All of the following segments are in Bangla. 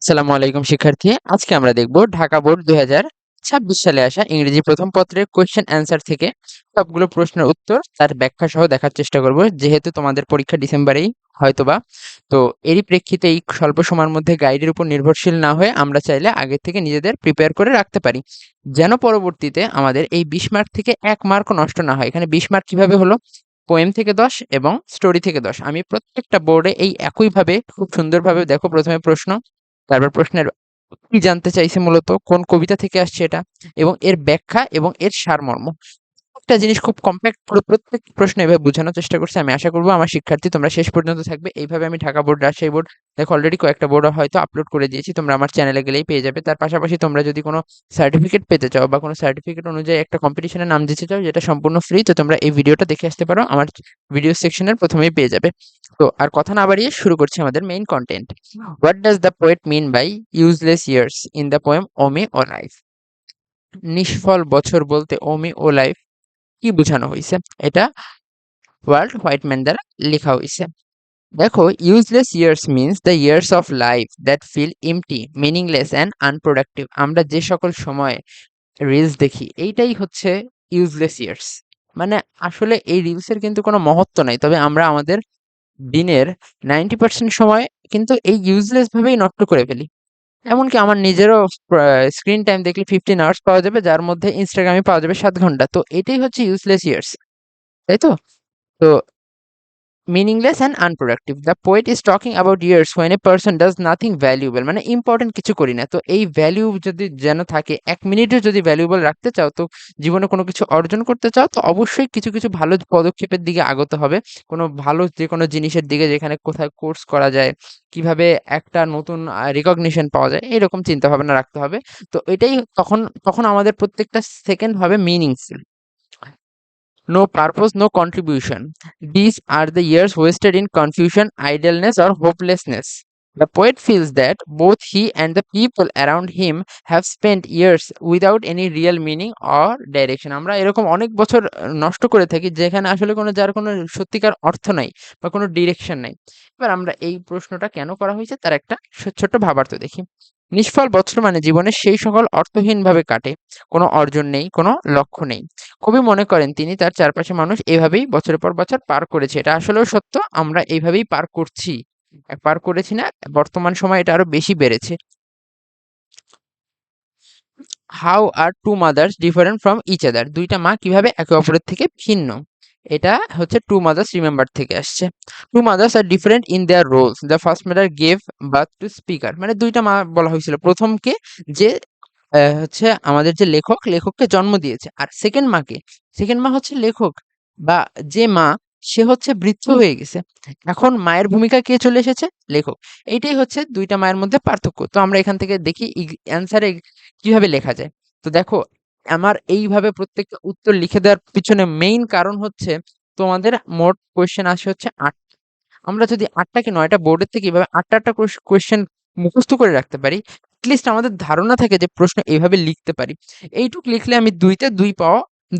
আসসালামু আলাইকুম শিক্ষার্থী। আজকে আমরা দেখব ঢাকা বোর্ড 2026 সালে আসা ইংরেজি প্রথম পত্রের কোয়েশ্চেন অ্যান্সার থেকে সবগুলো প্রশ্নের উত্তর তার ব্যাখ্যা সহ দেখার চেষ্টা করব, যেহেতু তোমাদের পরীক্ষা ডিসেম্বরেই হয়তোবা। তো এরই প্রেক্ষিতে এই স্বল্প সময়ের মধ্যে গাইডের উপর নির্ভরশীল না হয়ে আমরা চাইলে আগে থেকে নিজেদের প্রিপেয়ার করে রাখতে পারি, যেন পরবর্তীতে আমাদের এই 20 মার্ক থেকে 1 মার্কও নষ্ট না হয়। এখানে 20 মার্ক কিভাবে হলো? পোয়েম থেকে 10 এবং স্টোরি থেকে 10। আমি প্রত্যেকটা বোর্ডে এই একইভাবে খুব সুন্দরভাবে দেখো, প্রথমে প্রশ্ন, তারপর প্রশ্নের কি জানতে চাইছে, মূলত কোন কবিতা থেকে আসছে এটা, এবং এর ব্যাখ্যা এবং এর সারমর্ম। একটা জিনিস খুব কম্প্যাক্ট করে প্রত্যেক প্রশ্ন এভাবে বোঝানোর চেষ্টা করছি। আমি আশা করবো আমার শিক্ষার্থী তোমরা শেষ পর্যন্ত থাকবে। এইভাবে আমি ঢাকা বোর্ড, রাজশাহী বোর্ড, দেখো অলরেডি কয়েকটা বোর্ড হয়তো আপলোড করে দিয়েছি, তোমরা আমার চ্যানেলে গেলেই পেয়ে যাবে। তার পাশাপাশি তোমরা যদি কোনো সার্টিফিকেট পেতে চাও বা কোনো সার্টিফিকেট অনুযায়ী একটা কম্পিটিশনে নাম দিতে চাও যেটা সম্পূর্ণ ফ্রি, তো তোমরা এই ভিডিওটা দেখে আসতে পারো, আমার ভিডিও সেকশনের প্রথমেই পেয়ে যাবে। তো আর কথা না বাড়িয়ে শুরু করছি আমাদের main content. What does the poet mean by useless years in the poem O me O life? নিষ্ফল বছর বলতে ওমি ও লাইফ কি বোঝানো হয়েছে? এটা ওয়ার্ল্ড হোয়াইটম্যান দ্বারা লেখা হয়েছে। দেখো, useless years means the years of life that feel empty, meaningless and unproductive. আমরা যে সকল সময় রিলস দেখি এইটাই হচ্ছে ইউজলেস ইয়ার্স। মানে আসলে এই রিলসের কিন্তু কোনো মহত্ব নাই, তবে আমরা আমাদের দিনের 90% সময় কিন্তু এই ইউজলেস ভাবেই নষ্ট করে ফেলি। এমনকি আমার নিজেরও স্ক্রিন টাইম দেখলে 15 আওয়ার্স পাওয়া যাবে, যার মধ্যে ইনস্টাগ্রামে পাওয়া যাবে 7 ঘন্টা। তো এটাই হচ্ছে ইউজলেস ইয়ার্স, তাই তো? তো meaningless and unproductive. The poet is talking about years when a person does nothing valuable, মানে ইম্পর্টেন্ট কিছু করি না। তো এই ভ্যালু যদি যেন থাকে, 1 মিনিটও যদি ভ্যালুয়েবল রাখতে চাও, তো জীবনে কোনো কিছু অর্জন করতে চাও, তো অবশ্যই কিছু কিছু ভালো পদক্ষেপের দিকে আগতে হবে। কোনো ভালো যে কোনো জিনিসের দিকে, যেখানে কোথায় কোর্স করা যায়, কিভাবে একটা নতুন রিকগনিশন পাওয়া যায়, এরকম চিন্তা ভাবনা রাখতে হবে। তো এটাই তখন তখন আমাদের প্রত্যেকটা সেকেন্ড হবে meaningful. No purpose, no contribution. These are the years wasted in confusion, idleness, or hopelessness. The poet feels that both he and the people around him have spent years without any real meaning or direction. আমরা এরকম অনেক বছর নষ্ট করে থাকি যেখানে আসলে যার কোনো সত্যিকার অর্থ নাই বা কোনো ডিরেকশন নাই। এবার আমরা এই প্রশ্নটা কেন করা হয়েছে তার একটা ছোট্ট ভাবার্থ দেখি। নিষ্ফল বছর মানে জীবনের সেই সকল অর্থহীনভাবে কাটে, কোনো অর্জন নেই, কোনো লক্ষ্য নেই। কবি মনে করেন তিনি তার চারপাশে মানুষ এভাবেই বছরের পর বছর পার করেছে। এটা আসলেও সত্য, আমরা এইভাবেই পার করছি, পার করেছি না, বর্তমান সময় এটা আরো বেশি বেড়েছে। How are two mothers different from each other? দুইটা মা কিভাবে একে অপরের থেকে ভিন্ন? এটা হচ্ছে টু মাদার্স রিমেম্বার থেকে আসছে। Two mothers are different in their roles. The first mother gave birth to speaker, মানে দুইটা মা বলা হয়েছিল। প্রথমকে যে হচ্ছে আমাদের যে লেখককে জন্ম দিয়েছে, আর সেকেন্ড মা হচ্ছে লেখক বা যে মা, সে হচ্ছে বৃদ্ধ হয়ে গেছে। এখন মায়ের ভূমিকা কে চলে এসেছে? লেখক। এইটাই হচ্ছে দুইটা মায়ের মধ্যে পার্থক্য। তো আমরা এখান থেকে দেখি অ্যান্সারে কিভাবে লেখা যায়। তো দেখো, আমার এইভাবে প্রত্যেকটা উত্তর লিখে দেওয়ার পিছনে মেইন কারণ হচ্ছে তোমাদের মোট কোয়েশ্চেন আসে হচ্ছে 8। আমরা যদি 8টা কি 9টা বোর্ডের থেকে এভাবে 8টা কোয়েশ্চেন মুখস্থ করে রাখতে পারি, এটলিস্ট আমাদের ধারণা থাকে যে প্রশ্ন এভাবে লিখতে পারি। এইটুক লিখলে আমি 2 তে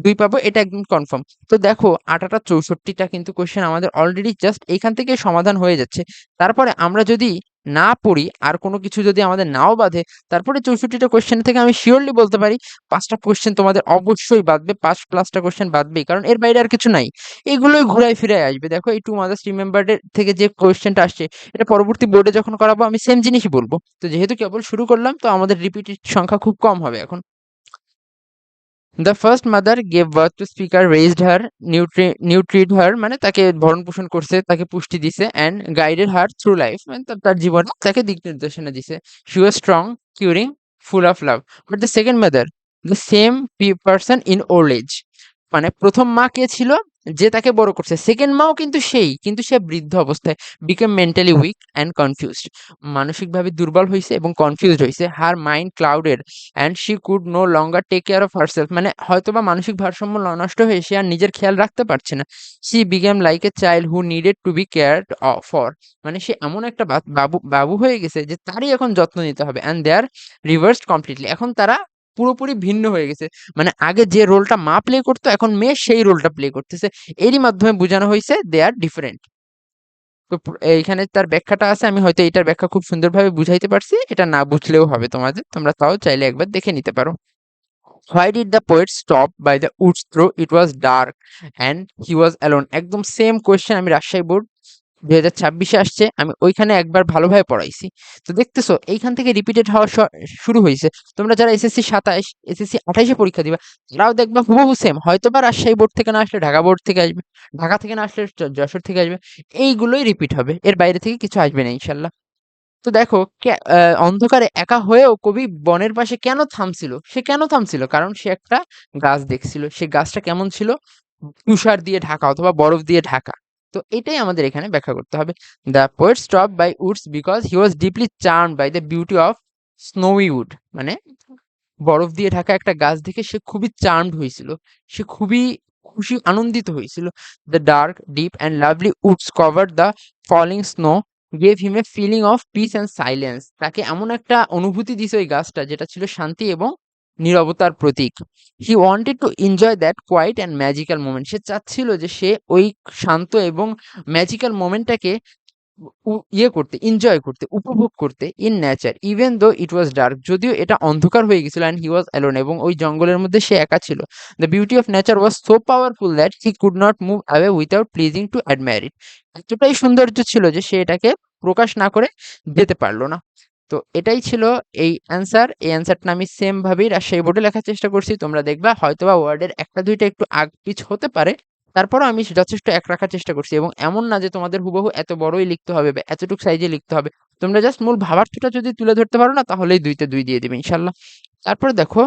2 পাবো, এটা একদম কনফার্ম। তো দেখো 8 64টা কিন্তু কোয়েশ্চেন আমাদের অলরেডি জাস্ট এইখান থেকে সমাধান হয়ে যাচ্ছে। তারপরে আমরা যদি না পড়ি, আর কোনো কিছু যদি আমাদের নাও বাধে, তারপরে 64টা কোয়েশ্চেন থেকে আমি শিওরলি বলতে পারি 5টা কোয়েশ্চেন তোমাদের অবশ্যই বাদবে, 5+টা কোয়েশ্চেন বাদবেই, কারণ এর বাইরে আর কিছু নাই। এগুলোই ঘুরায় ফিরায় আসবে। দেখো এই টু মাদার্স রিমেম্বার্ড এর থেকে যে কোয়েশ্চেনটা আসছে, এটা পরবর্তী বোর্ডে যখন করাবো আমি সেম জিনিসই বলবো। তো যেহেতু কেবল শুরু করলাম, তো আমাদের রিপিটেড সংখ্যা খুব কম হবে এখন। The first mother gave birth to speaker, raised her, nurtured her, মানে তাকে ভরণ পোষণ করছে, তাকে পুষ্টি দিছে, and guided her through life, মানে তার জীবনে তাকে দিক নির্দেশনা দিছে। She was strong, caring, full of love. But the second mother, the same person in old age, মানে প্রথম মা কে ছিল? যে তাকে বড় করছে। সেকেন্ড মাও কিন্তু সেই, কিন্তু সে বৃদ্ধ অবস্থায় became mentally weak and confused, মানসিকভাবে দুর্বল হয়েছে এবং কনফিউজড হয়েছে। Her mind clouded and she could no longer take care of herself, মানে হয়তোবা মানসিক ভারসাম্য নষ্ট হয়ে সে আর নিজের খেয়াল রাখতে পারছে না। She became like a child who needed to be cared for, মানে সে এমন একটা বাবু বাবু হয়ে গেছে যে তারই এখন যত্ন নিতে হবে। And they are reversed completely, এখন তারা পুরোপুরি ভিন্ন হয়ে গেছে। মানে আগে যে রোলটা মা প্লে করতো, এখন মেয়ে সেই রোলটা প্লে করতেছে। এরই মাধ্যমে বোঝানো হয়েছে দে আর ডিফারেন্ট। তো এইখানে তার ব্যাখ্যাটা আছে, আমি হয়তো এটার ব্যাখ্যা খুব সুন্দরভাবে বুঝাইতে পারছি, এটা না বুঝলেও হবে তোমাদের, তোমরা তাও চাইলে একবার দেখে নিতে পারো। Why did the poet stop by the woods through it was dark and he was alone? একদম সেম কোয়েশ্চেন আমি রাজশাহী বোর্ড 2026-এ আসছে, আমি ওইখানে একবার ভালোভাবে পড়াইছি। তো দেখতেছো এইখান থেকে রিপিটেড হওয়া শুরু হয়েছে। তোমরা যারা এসএসসি 27, এসএসসি 28-এ পরীক্ষা দিবা, তারাও দেখবা হুবহু সেম, হয়তোবা রাজশাহী বোর্ড থেকে না আসলে ঢাকা বোর্ড থেকে আসবে, ঢাকা থেকে না আসলে যশোর থেকে আসবে, এইগুলোই রিপিট হবে, এর বাইরে থেকে কিছু আসবে না ইনশাল্লাহ। তো দেখো অন্ধকারে একা হয়েও কবি বনের পাশে কেন থামছিল? সে কেন থামছিল? কারণ সে একটা গাছ দেখছিল। সে গাছটা কেমন ছিল? তুষার দিয়ে ঢাকা অথবা বরফ দিয়ে ঢাকা। তো এটাই আমাদের এখানে ব্যাখ্যা করতে হবে। The poet stop by woods because he was deeply charmed by the beauty of snowy wood. মানে বরফ দিয়ে ঢাকা একটা গাছ দেখে সে খুবই চার্মড হয়েছিল, সে খুবই খুশি আনন্দিত হয়েছিল। The dark deep and lovely woods cover the falling snow gave him a feeling of peace and silence. তাকে এমন একটা অনুভূতি দিছে ওই গাছটা, যেটা ছিল শান্তি এবং নীরবতার প্রতীক। He wanted to enjoy that quiet and magical moment. সে চাচ্ছিল যে সে ওই শান্ত এবং ম্যাজিক্যাল মোমেন্টটাকে ইয়ে করতে, এনজয় করতে, উপভোগ করতে in nature even though it was dark. যদিও এটা অন্ধকার হয়ে গেছিল, অ্যান্ড হি ওয়াজ অ্যালোন, এবং ওই জঙ্গলের মধ্যে সে একা ছিল। The beauty of nature was so powerful that he could not move away without pleasing to admire it. এতটাই সৌন্দর্য ছিল যে সে এটাকে প্রকাশ না করে যেতে পারলো না। তো এটাই ছিল এই অ্যান্সার। এই অ্যান্সারটা আমি সেম ভাবেই রাজশাহী বোর্ডে লেখার চেষ্টা করছি। তোমরা দেখবা হয়তোবা ওয়ার্ডের একটা দুইটা একটু আগ পিছ হতে পারে, তারপরও আমি যথেষ্ট এক রাখার চেষ্টা করছি, এবং এমন না যে তোমাদের হুবহু এত বড়ই লিখতে হবে বা এতটুকু সাইজে লিখতে হবে। তোমরা জাস্ট মূল ভাবার্থটা যদি তুলে ধরতে পারো না, তাহলেই 2 তে 2 দিয়ে দিবে ইনশাল্লাহ। তারপর দেখো,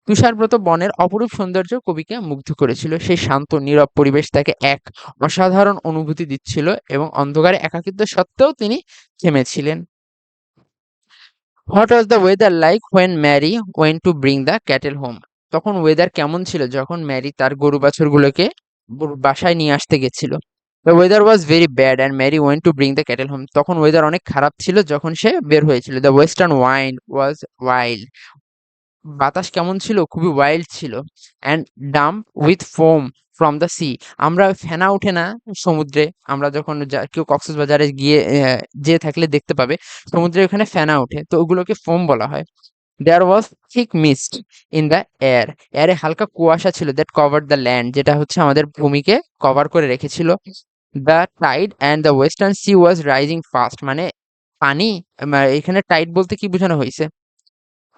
তুষারব্রত বনের অপরূপ সৌন্দর্য কবিকে মুগ্ধ করেছিল। সেই শান্ত নীরব পরিবেশ তাকে এক অসাধারণ অনুভূতি দিচ্ছিল, এবং অন্ধকারে একাকিত্ব সত্ত্বেও তিনি থেমেছিলেন। What was the weather like when Mary went to bring the cattle home? তখন ওয়েদার কেমন ছিল যখন ম্যারি তার গরু বাছুরগুলোকে বাসায় নিয়ে আসতে গেছিল? The weather was very bad and Mary went to bring the cattle home. তখন ওয়েদার অনেক খারাপ ছিল যখন সে বের হয়েছিল। The western wind was wild. বাতাস কেমন ছিল? খুবই ওয়াইল্ড ছিল। And damp with foam from the sea. আমরা ফেনা ওঠে না সমুদ্রে? আমরা যখন কেউ কক্সবাজারে গিয়ে যেয়ে থাকলে দেখতে পাবে সমুদ্রে ওখানে ফেনা ওঠে, তো ওগুলোকে ফোম বলা হয়। There was thick mist in the air. এয়ারে হালকা কুয়াশা ছিল, দ্যাট কভার দ্য ল্যান্ড, যেটা হচ্ছে আমাদের ভূমিকে কভার করে রেখেছিল। The tide and the western sea was rising fast. মানে পানি, এখানে টাইড বলতে কি বোঝানো হয়েছে?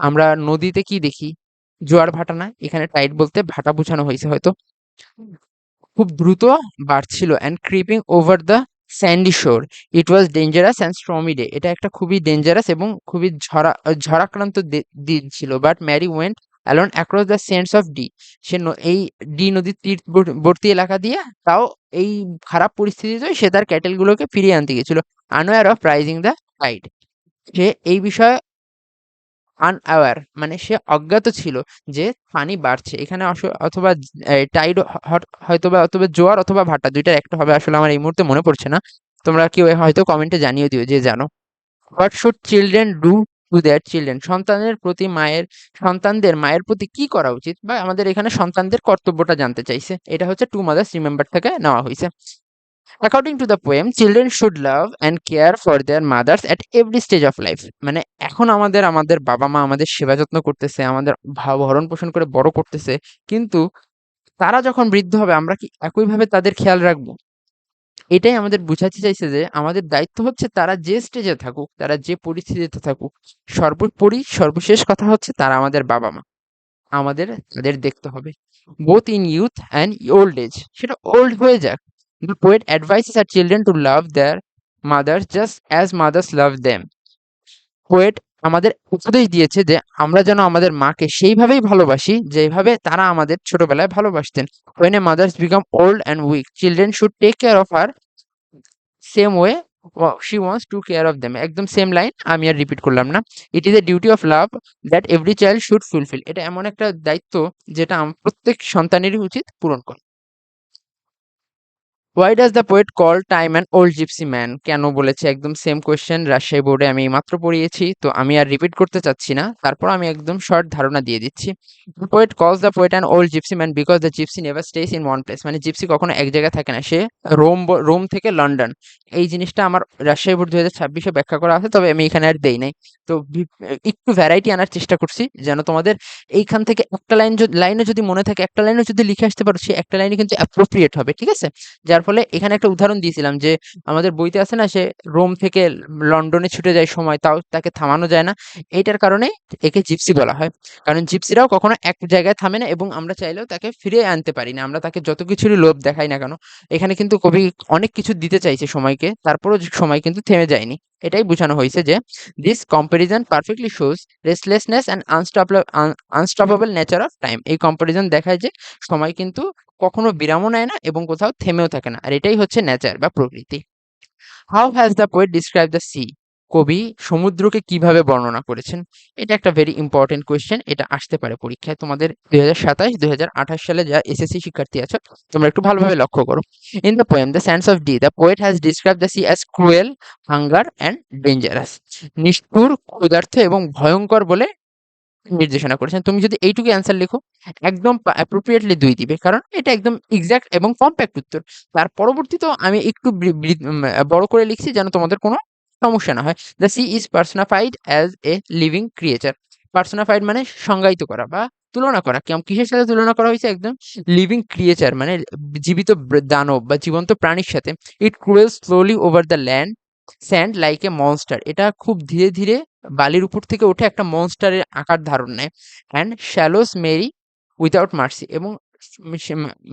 আমরা নদীতে কি দেখি? জোয়ার ভাটা না? এখানে টাইড বলতে ভাটা বোঝানো হয়েছে হয়তো। খুব দ্রুত বাড়ছিল and creeping over the sandy shore. It was dangerous and stormy day. এটা একটা খুবই ডেঞ্জারাস এবং খুবই ঝড়াক্রান্ত দিন ছিল। But Mary went alone across the sands of Dee. সে এই ডি নদীর তীরবর্তী এলাকা দিয়ে, তাও এই খারাপ পরিস্থিতিতে সে তার ক্যাটেলগুলোকে ফিরিয়ে আনতে গেছিল। Unaware of rising the tide. সে এই বিষয়ে আনঅ্যাওয়ার মানে সে অজ্ঞাত ছিল যে পানি বাড়ছে এখানে, অথবা টাইড হয়তোবা, অথবা জোয়ার অথবা ভাটা, দুইটার একটা হবে, আসলে আমার এই মুহূর্তে মনে পড়ছে না। তোমরা কেউ হয়তো কমেন্টে জানিয়ে দিও যে জানো। What should children do to their children? সন্তানদের মায়ের প্রতি কি করা উচিত? বা আমাদের এখানে সন্তানদের কর্তব্যটা জানতে চাইছে। এটা হচ্ছে টু মাদার্স রিমেম্বার থেকে নেওয়া হয়েছে। According to the poem, children should love and care for their mothers at every stage of life. মানে এখন আমাদের বাবা মা আমাদের সেবা যত্ন করতেছে, আমাদের ভরণ পোষণ করে বড় করতেছে, কিন্তু তারা যখন বৃদ্ধ হবে আমরা কি একইভাবে তাদের খেয়াল রাখবো? এটাই আমাদের বুঝাতে চাইছে যে আমাদের দায়িত্ব হচ্ছে তারা যে স্টেজে থাকুক, তারা যে পরিস্থিতিতে থাকুক, সর্বোপরি সর্বশেষ কথা হচ্ছে তারা আমাদের বাবা মা, আমাদের তাদের দেখতে হবে, both in youth and old age. সেটা ওল্ড হয়ে যাক। The poet advises our children to love their mothers just as mothers love them. Poet আমাদের উপদেশ দিয়েছে যে আমরা যেন আমাদের মাকে সেইভাবেই ভালোবাসি যেভাবে তারা আমাদের ছোটবেলায় ভালোবাসতেন। When a mothers become old and weak, children should take care of her same way she wants to care of them. একদম সেম লাইন, আমি আর রিপিট করলাম না। It is a duty of love that every child should fulfil. এটা এমন একটা দায়িত্ব যেটা প্রত্যেক সন্তানেরই উচিত পূরণ করা। Why does the poet call time an old gypsy man? কেন বলেছে? একদম সেম কোয়েশ্চেন রাজশাহী বোর্ডে আমি মাত্র পড়িয়েছি, তো আমি আর রিপিট করতে চাচ্ছি না। তারপর আমি একদম শর্ট ধারণা দিয়ে দিচ্ছি। Poet calls the poet an old gypsy man because the gypsy never stays in one place. মানে জিপসি কখনো এক জায়গায় থাকে না, সে রোম থেকে লন্ডন। এই জিনিসটা আমার রাজশাহী বোর্ড 2026-এ ব্যাখ্যা করা আছে, তবে আমি এখানে আর দেই নাই। তো একটু ভ্যারাইটি আনার চেষ্টা করছি যেন তোমাদের এইখান থেকে একটা লাইনও যদি মনে থাকে, একটা লাইনও যদি লিখে আসতে পারো, সেই একটা লাইনে কিন্তু অ্যাপ্রোপ্রিয়েট হবে, ঠিক আছে? যার ফলে এখানে একটা উদাহরণ দিয়েছিলাম যে আমাদের বইতে আছে না, সে রোম থেকে লন্ডনে ছুটে যায় সময়, তাও তাকে থামানো যায় না। এইটার কারণে একে জিপসি বলা হয়। কারণ জিপসিরাও কখনো এক জায়গায় থামে না, এবং আমরা চাইলেও তাকে ফিরিয়ে আনতে পারি না, আমরা তাকে যত কিছুরই লোভ দেখাই না কেন। এখানে কিন্তু কবি অনেক কিছু দিতে চাইছে সময়কে, তারপরও সময় কিন্তু থেমে যায়নি। এটাই বোঝানো হয়েছে যে this comparison perfectly shows restlessness and unstoppable nature of time. এই কম্পারিজন দেখায় যে সময় কিন্তু কখনো বিরামও নেয় না এবং কোথাও থেমেও থাকে না, আর এটাই হচ্ছে নেচার বা প্রকৃতি। How has the poet describe the sea? কবি সমুদ্রকে কিভাবে বর্ণনা করেছেন? এটা একটা ভেরি ইম্পর্টেন্ট কোয়েশ্চেন, এটা আসতে পারে পরীক্ষায় তোমাদের 2027-2028 সালে যা এসএসসি শিক্ষার্থী আছো, তোমরা একটু ভালোভাবে লক্ষ্য করো। In the poem the sands of D the poet has describe the sea as cruel, hunger and dangerous. নিষ্ঠুর, ক্ষুধার্ত এবং ভয়ঙ্কর বলে নির্দেশনা করেছেন। তুমি যদি এইটুকু অ্যান্সার লিখো, একদম অ্যাপ্রোপ্রিয়েটলি 2 দিবে। কারণ এটা একদম এক্সাক্ট এবং কমপ্যাক্ট উত্তর। তার পরবর্তীতেও আমি একটু বড় করে লিখছি যেন তোমাদের কোনো সমস্যা না হয়। The sea is পার্সোনিফাইড as a living creature. পার্সোনিফাইড মানে সংজ্ঞায়িত করা বা তুলনা করা। কিসের সাথে তুলনা করা হয়েছে? একদম লিভিং ক্রিয়েচার মানে জীবিত দানব বা জীবন্ত প্রাণীর সাথে। It cruel slowly over the land sand like a monster. এটা খুব ধীরে ধীরে বালির উপর থেকে উঠে একটা মনস্টারের আকার ধারণ নেয়। And shallows Mary without mercy, এবং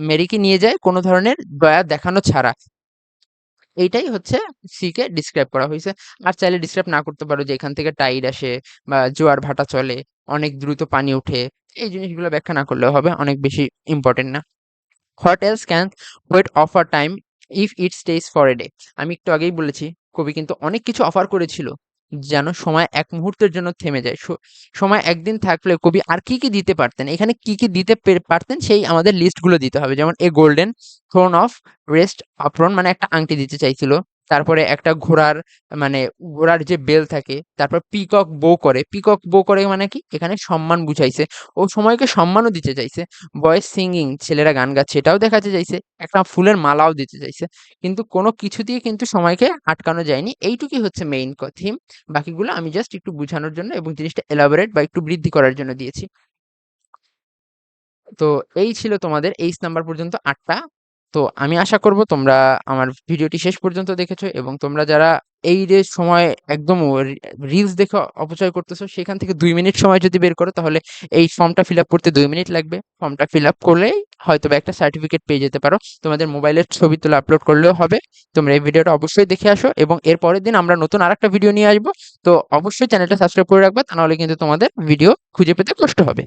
মেরিকে নিয়ে যায় কোনো ধরনের দয়া দেখানো ছাড়া। এইটাই হচ্ছে সি কে ডিসক্রাইব করা হয়েছে। আর চাইলে ডিসক্রাইব না করতে পারো যে এখান থেকে টাইড আসে বা জোয়ার ভাটা চলে, অনেক দ্রুত পানি ওঠে। এই জিনিসগুলো ব্যাখ্যা না করলেও হবে, অনেক বেশি ইম্পর্টেন্ট না। What else can poet offer time if it stage for a day? আমি একটু আগেই বলেছি কবি কিন্তু অনেক কিছু অফার করেছিল যেন সময় এক মুহূর্তের জন্য থেমে যায়। সময় একদিন থাকলে কবি আর কি কি দিতে পারতেন, এখানে কি কি দিতে পারতেন সেই আমাদের লিস্টগুলো দিতে হবে। যেমন a golden throne of rest অফরন, মানে একটা আংটি দিতে চাইছিল। তারপরে একটা ঘোড়ার যে বেল থাকে। তারপর পিকক বো করে মানে কি, এখানে সম্মান বুঝাইছে। ও সময়কে সম্মানও দিতে চাইছে। বয়েজ সিঙ্গিং, ছেলেরা গান গাচ্ছে, এটাও দেখাতে চাইছে। একটা ফুলের মালাও দিতে চাইছে। কিন্তু কোনো কিছু দিয়ে কিন্তু সময়কে আটকানো যায়নি। এইটুকুই হচ্ছে মেইন থিম। বাকিগুলো আমি জাস্ট একটু বুঝানোর জন্য এবং জিনিসটা এলাবোরেট বা একটু বৃদ্ধি করার জন্য দিয়েছি। তো এই ছিল তোমাদের 8 নাম্বার পর্যন্ত 8টা। তো আমি আশা করব তোমরা আমার ভিডিওটি শেষ পর্যন্ত দেখেছো, এবং তোমরা যারা এই যে সময় একদম রিলস দেখে অপচয় করতেছো, সেখান থেকে 2 মিনিট সময় যদি বের করো, তাহলে এই ফর্মটা ফিল আপ করতে 2 মিনিট লাগবে। ফর্মটা ফিল আপ করলেই হয়তো একটা সার্টিফিকেট পেয়ে যেতে পারো। তোমাদের মোবাইলের ছবি তুলে আপলোড করলেও হবে। তোমরা এই ভিডিওটা অবশ্যই দেখে আসো, এবং এর পরের দিন আমরা নতুন আরেকটা ভিডিও নিয়ে আসবো। তো অবশ্যই চ্যানেলটা সাবস্ক্রাইব করে রাখবে, তা নাহলে কিন্তু তোমাদের ভিডিও খুঁজে পেতে কষ্ট হবে।